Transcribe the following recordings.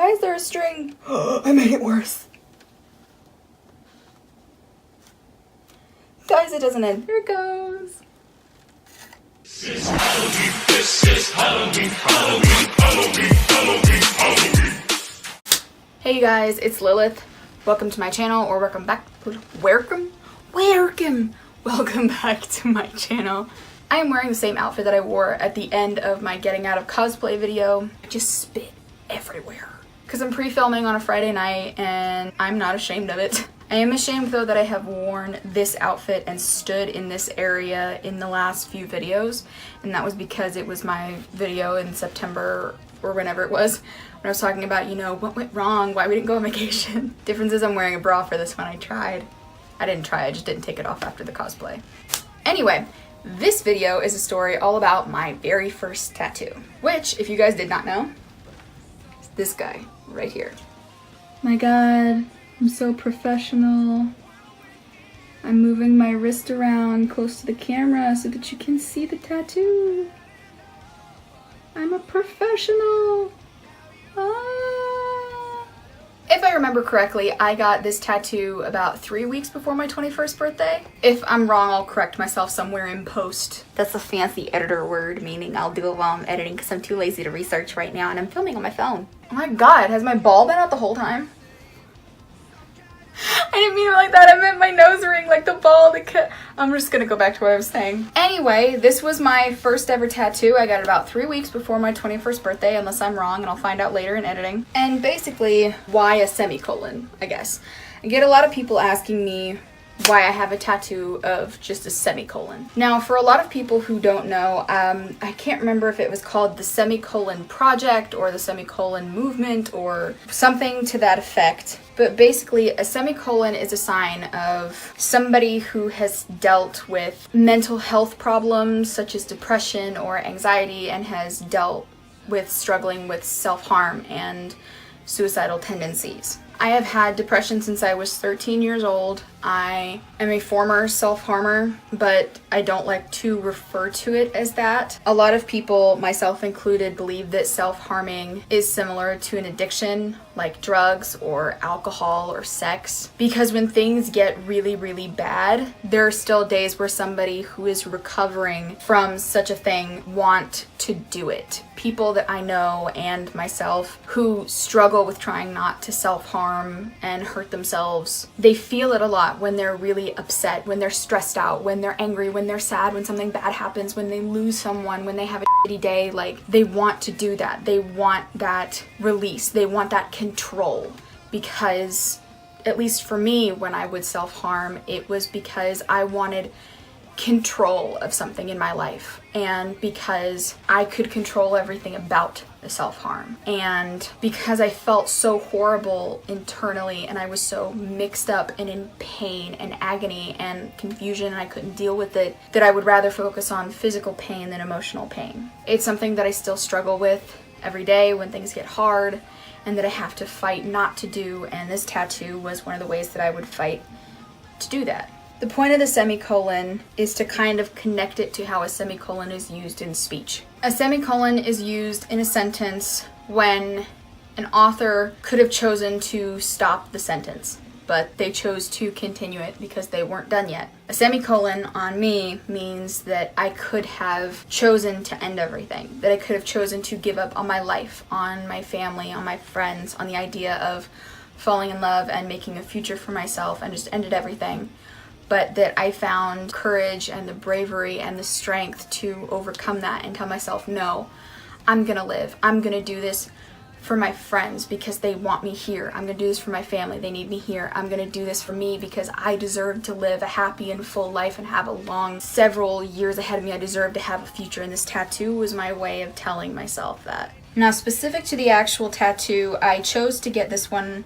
Why is there a string? I made it worse. Guys, it doesn't end. Here it goes. This is Halloween, this is Halloween, Halloween, Halloween, Halloween, Halloween. Hey you guys, it's Lilith. Welcome to my channel, or welcome back. Welcome back to my channel. I am wearing the same outfit that I wore at the end of my getting out of cosplay video. I just spit everywhere. Because I'm pre-filming on a Friday night and I'm not ashamed of it. I am ashamed though that I have worn this outfit and stood in this area in the last few videos, and that was because it was my video in September or whenever it was when I was talking about, you know, what went wrong, why we didn't go on vacation. Difference is I'm wearing a bra for this one. I didn't try, I just didn't take it off after the cosplay. Anyway, this video is a story all about my very first tattoo, which, if you guys did not know, is this guy right here. My God. I'm so professional. I'm moving my wrist around close to the camera so that you can see the tattoo. I'm a professional. Ah. If I remember correctly, I got this tattoo about 3 weeks before my 21st birthday. If I'm wrong, I'll correct myself somewhere in post. That's a fancy editor word, meaning I'll do it while I'm editing because I'm too lazy to research right now and I'm filming on my phone. Oh my God, has my ball been out the whole time? I didn't mean it like that. I meant my nose ring, like the ball. I'm just gonna go back to what I was saying. Anyway, this was my first ever tattoo. I got it about 3 weeks before my 21st birthday, unless I'm wrong, and I'll find out later in editing. And basically, why a semicolon, I guess. I get a lot of people asking me why I have a tattoo of just a semicolon. Now, for a lot of people who don't know, I can't remember if it was called the Semicolon Project or the Semicolon Movement or something to that effect. But basically, a semicolon is a sign of somebody who has dealt with mental health problems such as depression or anxiety and has dealt with struggling with self-harm and suicidal tendencies. I have had depression since I was 13 years old. I am a former self-harmer, but I don't like to refer to it as that. A lot of people, myself included, believe that self-harming is similar to an addiction, like drugs or alcohol or sex. Because when things get really, really bad, there are still days where somebody who is recovering from such a thing want to do it. People that I know and myself who struggle with trying not to self-harm and hurt themselves, they feel it a lot when they're really upset, when they're stressed out, when they're angry, when they're sad, when something bad happens, when they lose someone, when they have a shitty day. Like, they want to do that. They want that release. They want that control. Because, at least for me, when I would self-harm, it was because I wanted control of something in my life, and because I could control everything about the self-harm, and because I felt so horrible internally and I was so mixed up and in pain and agony and confusion and I couldn't deal with it, that I would rather focus on physical pain than emotional pain. It's something that I still struggle with every day when things get hard and that I have to fight not to do, and this tattoo was one of the ways that I would fight to do that. The point of the semicolon is to kind of connect it to how a semicolon is used in speech. A semicolon is used in a sentence when an author could have chosen to stop the sentence, but they chose to continue it because they weren't done yet. A semicolon on me means that I could have chosen to end everything, that I could have chosen to give up on my life, on my family, on my friends, on the idea of falling in love and making a future for myself, and just ended everything. But that I found courage and the bravery and the strength to overcome that and tell myself, no, I'm gonna live. I'm gonna do this for my friends because they want me here. I'm gonna do this for my family. They need me here. I'm gonna do this for me because I deserve to live a happy and full life and have a long, several years ahead of me. I deserve to have a future, and this tattoo was my way of telling myself that. Now, specific to the actual tattoo, I chose to get this one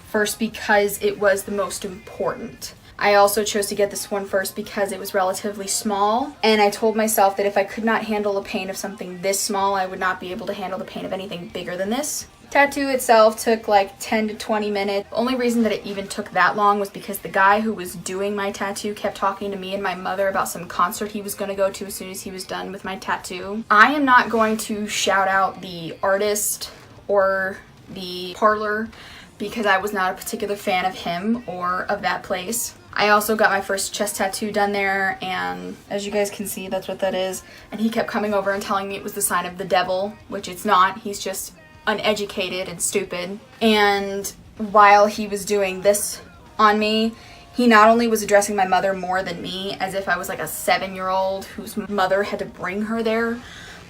first because it was the most important. I also chose to get this one first because it was relatively small, and I told myself that if I could not handle the pain of something this small, I would not be able to handle the pain of anything bigger than this. Tattoo itself took like 10 to 20 minutes. The only reason that it even took that long was because the guy who was doing my tattoo kept talking to me and my mother about some concert he was going to go to as soon as he was done with my tattoo. I am not going to shout out the artist or the parlor because I was not a particular fan of him or of that place. I also got my first chest tattoo done there, and as you guys can see, that's what that is. And he kept coming over and telling me it was the sign of the devil, which it's not. He's just uneducated and stupid. And while he was doing this on me, he not only was addressing my mother more than me, as if I was like a 7-year-old whose mother had to bring her there,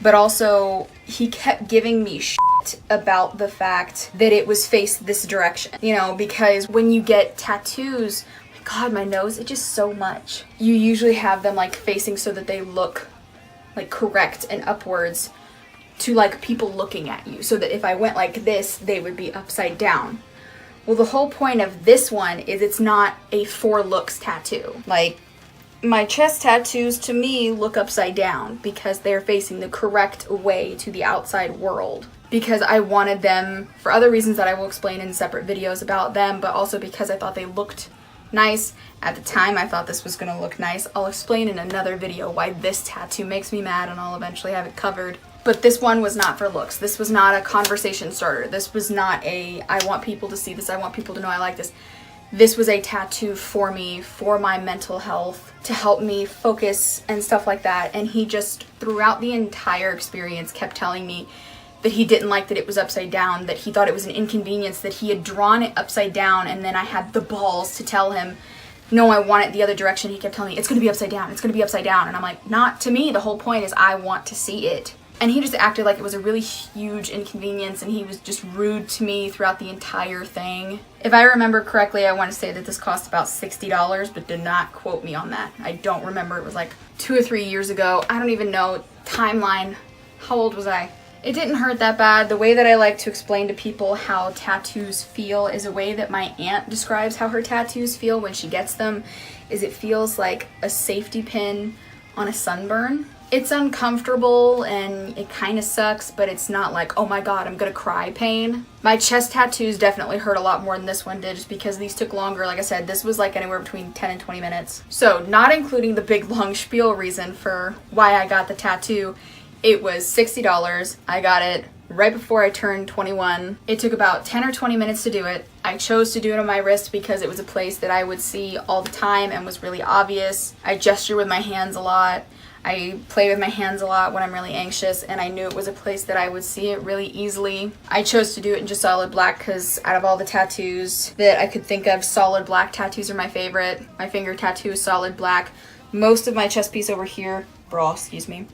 but also he kept giving me shit about the fact that it was faced this direction. You know, because when you get tattoos, God, my nose, it's just so much. You usually have them like facing so that they look like correct and upwards to like people looking at you, so that if I went like this, they would be upside down. Well, the whole point of this one is it's not a for looks tattoo. Like, my chest tattoos to me look upside down because they're facing the correct way to the outside world. Because I wanted them for other reasons that I will explain in separate videos about them, but also because I thought they looked nice. At the time, I thought this was going to look nice. I'll explain in another video why this tattoo makes me mad, and I'll eventually have it covered. But this one was not for looks. This was not a conversation starter. This was not a, I want people to see this, I want people to know I like this. This was a tattoo for me, for my mental health, to help me focus and stuff like that. And he just, throughout the entire experience, kept telling me that he didn't like that it was upside down, that he thought it was an inconvenience, that he had drawn it upside down, and then I had the balls to tell him, no, I want it the other direction. He kept telling me, it's going to be upside down, it's going to be upside down. And I'm like, not to me. The whole point is I want to see it. And he just acted like it was a really huge inconvenience, and he was just rude to me throughout the entire thing. If I remember correctly, I want to say that this cost about $60, but do not quote me on that. I don't remember. It was like 2 or 3 years ago. I don't even know. Timeline. How old was I? It didn't hurt that bad. The way that I like to explain to people how tattoos feel is a way that my aunt describes how her tattoos feel when she gets them, is it feels like a safety pin on a sunburn. It's uncomfortable and it kind of sucks, but it's not like, oh my god, I'm gonna cry pain. My chest tattoos definitely hurt a lot more than this one did, just because these took longer. Like I said, this was like anywhere between 10 and 20 minutes. So not including the big long spiel reason for why I got the tattoo, it was $60. I got it right before I turned 21. It took about 10 or 20 minutes to do it. I chose to do it on my wrist because it was a place that I would see all the time and was really obvious. I gesture with my hands a lot. I play with my hands a lot when I'm really anxious, and I knew it was a place that I would see it really easily. I chose to do it in just solid black because out of all the tattoos that I could think of, solid black tattoos are my favorite. My finger tattoo is solid black. Most of my chest piece over here, bra, excuse me,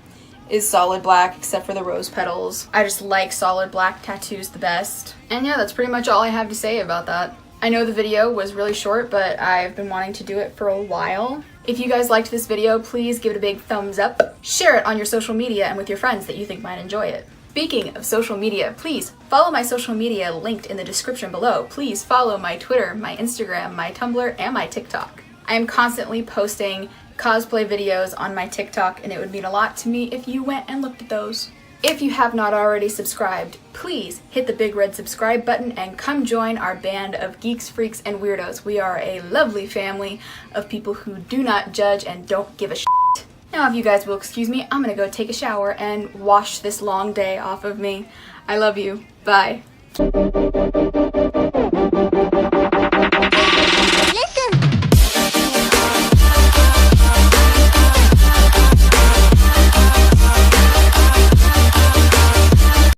is solid black except for the rose petals. I just like solid black tattoos the best. And yeah, that's pretty much all I have to say about that. I know the video was really short, but I've been wanting to do it for a while. If you guys liked this video, please give it a big thumbs up. Share it on your social media and with your friends that you think might enjoy it. Speaking of social media, please follow my social media linked in the description below. Please follow my Twitter, my Instagram, my Tumblr, and my TikTok. I am constantly posting cosplay videos on my TikTok, and it would mean a lot to me if you went and looked at those. If you have not already subscribed, please hit the big red subscribe button and come join our band of geeks, freaks, and weirdos. We are a lovely family of people who do not judge and don't give a shit. Now, if you guys will excuse me, I'm gonna go take a shower and wash this long day off of me. I love you. Bye.